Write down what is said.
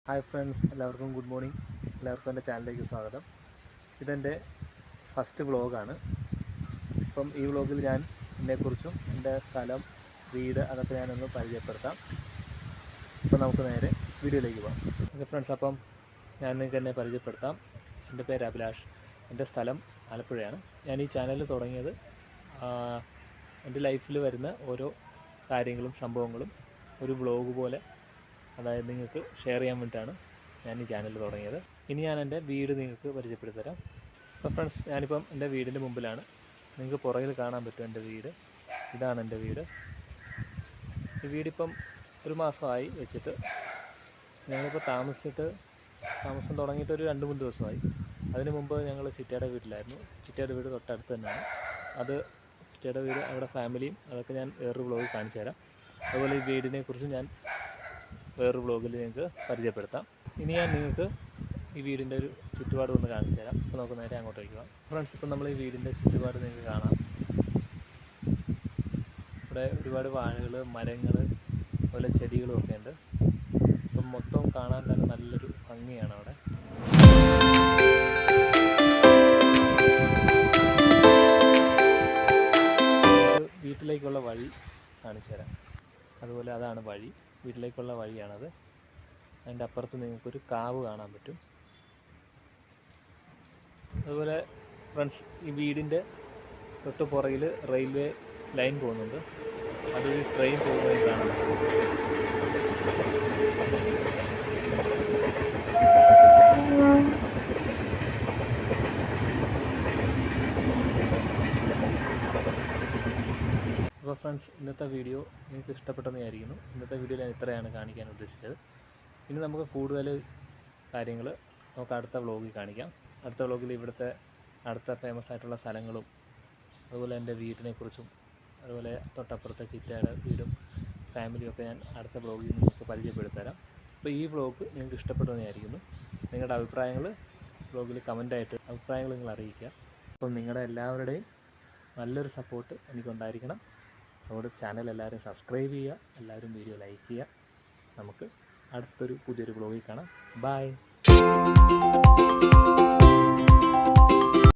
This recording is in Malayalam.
ഹായ് ഫ്രണ്ട്സ്, എല്ലാവർക്കും ഗുഡ് മോർണിംഗ്. എല്ലാവർക്കും എൻ്റെ ചാനലിലേക്ക് സ്വാഗതം. ഇതെൻ്റെ ഫസ്റ്റ് വ്ളോഗാണ്. ഇപ്പം ഈ വ്ളോഗിൽ ഞാൻ എന്നെക്കുറിച്ചും എൻ്റെ സ്ഥലം, വീട് അതൊക്കെ ഞാനൊന്ന് പരിചയപ്പെടുത്താം. അപ്പം നമുക്ക് നേരെ വീഡിയോയിലേക്ക് പോകാം. ഓക്കെ ഫ്രണ്ട്സ്, അപ്പം ഞാൻ നിങ്ങൾക്ക് എന്നെ പരിചയപ്പെടുത്താം. എൻ്റെ പേര് അഭിലാഷ്. എൻ്റെ സ്ഥലം ആലപ്പുഴയാണ്. ഞാൻ ഈ ചാനൽ തുടങ്ങിയത് എൻ്റെ ലൈഫിൽ വരുന്ന ഓരോ കാര്യങ്ങളും സംഭവങ്ങളും ഒരു വ്ളോഗ് പോലെ, അതായത് നിങ്ങൾക്ക് ഷെയർ ചെയ്യാൻ വേണ്ടിയിട്ടാണ് ഞാൻ ഈ ചാനൽ തുടങ്ങിയത്. ഇനി ഞാൻ എൻ്റെ വീട് നിങ്ങൾക്ക് പരിചയപ്പെടുത്തി തരാം. അപ്പോൾ ഫ്രണ്ട്സ്, ഞാനിപ്പം എൻ്റെ വീടിൻ്റെ മുമ്പിലാണ്. നിങ്ങൾക്ക് പുറകിൽ കാണാൻ പറ്റും എൻ്റെ വീട്. ഇതാണ് എൻ്റെ വീട്. ഈ വീടിപ്പം ഒരു മാസമായി വെച്ചിട്ട്. ഞങ്ങളിപ്പോൾ താമസം തുടങ്ങിയിട്ട് ഒരു 2-3 ദിവസമായി. അതിന് മുമ്പ് ഞങ്ങൾ ചിറ്റയുടെ വീട്ടിലായിരുന്നു. ചിറ്റയുടെ വീട് തൊട്ടടുത്ത് തന്നെയാണ്. അത് ചിറ്റയുടെ വീട്, അവിടെ ഫാമിലിയും അതൊക്കെ ഞാൻ വേറൊരു വ്ളോഗിൽ കാണിച്ചു തരാം. അതുപോലെ ഈ വീടിനെ കുറിച്ച് ഞാൻ വേറൊരു വ്ളോഗിൽ നിങ്ങൾക്ക് പരിചയപ്പെടുത്താം. ഇനി ഞാൻ നിങ്ങൾക്ക് ഈ വീടിൻ്റെ ഒരു ചുറ്റുപാട് ഒന്ന് കാണിച്ചു തരാം. അപ്പോൾ നമുക്ക് നേരെ അങ്ങോട്ടേക്ക് പോകാം. ഫ്രണ്ട്സ്, ഇപ്പം നമ്മൾ ഈ വീടിൻ്റെ ചുറ്റുപാട് നിങ്ങൾക്ക് കാണാം. ഇവിടെ ഒരുപാട് വാഴകൾ, മരങ്ങൾ, അതുപോലെ ചെടികളും ഒക്കെ ഉണ്ട്. അപ്പം മൊത്തം കാണാൻ തന്നെ നല്ലൊരു ഭംഗിയാണ് അവിടെ. വീട്ടിലേക്കുള്ള വഴി കാണിച്ചു തരാം. അതുപോലെ അതാണ് വഴി, വീട്ടിലേക്കുള്ള വഴിയാണത്. അതിൻ്റെ അപ്പുറത്ത് നിങ്ങൾക്കൊരു കാവ് കാണാൻ പറ്റും. അതുപോലെ ഫ്രണ്ട്സ്, ഈ വീടിൻ്റെ തൊട്ട് പുറകിൽ റെയിൽവേ ലൈൻ പോകുന്നുണ്ട്. അതൊരു ട്രെയിൻ പോകുന്നതായി കാണാൻ പറ്റും. അപ്പോൾ ഫ്രണ്ട്സ്, ഇന്നത്തെ വീഡിയോ നിങ്ങൾക്ക് ഇഷ്ടപ്പെട്ടെന്ന് വിചാരിക്കുന്നു. ഇന്നത്തെ വീഡിയോയിൽ ഞാൻ ഇത്രയാണ് കാണിക്കാൻ ഉദ്ദേശിച്ചത്. ഇനി നമുക്ക് കൂടുതൽ കാര്യങ്ങൾ നമുക്ക് അടുത്ത വ്ളോഗിൽ കാണിക്കാം. അടുത്ത വ്ളോഗിൽ ഇവിടുത്തെ അടുത്ത ഫേമസ് ആയിട്ടുള്ള സ്ഥലങ്ങളും അതുപോലെ എൻ്റെ വീടിനെക്കുറിച്ചും അതുപോലെ തൊട്ടപ്പുറത്തെ ചിറ്റയുടെ വീടും ഫാമിലിയും ഒക്കെ ഞാൻ അടുത്ത വ്ളോഗിൽ നിങ്ങൾക്ക് പരിചയപ്പെടുത്തി തരാം. അപ്പോൾ ഈ വ്ളോഗ് നിങ്ങൾക്ക് ഇഷ്ടപ്പെട്ടെന്ന് വിചാരിക്കുന്നു. നിങ്ങളുടെ അഭിപ്രായങ്ങൾ വ്ളോഗിൽ കമൻ്റായിട്ട് അഭിപ്രായങ്ങൾ നിങ്ങൾ അറിയിക്കുക. അപ്പം നിങ്ങളുടെ എല്ലാവരുടെയും നല്ലൊരു സപ്പോർട്ട് എനിക്കുണ്ടായിരിക്കണം. അതുകൊണ്ട് ചാനൽ എല്ലാവരും സബ്സ്ക്രൈബ് ചെയ്യുക, എല്ലാവരും വീഡിയോ ലൈക്ക് ചെയ്യുക. നമുക്ക് പുതിയൊരു വ്ളോഗിൽ കാണാം. ബൈ.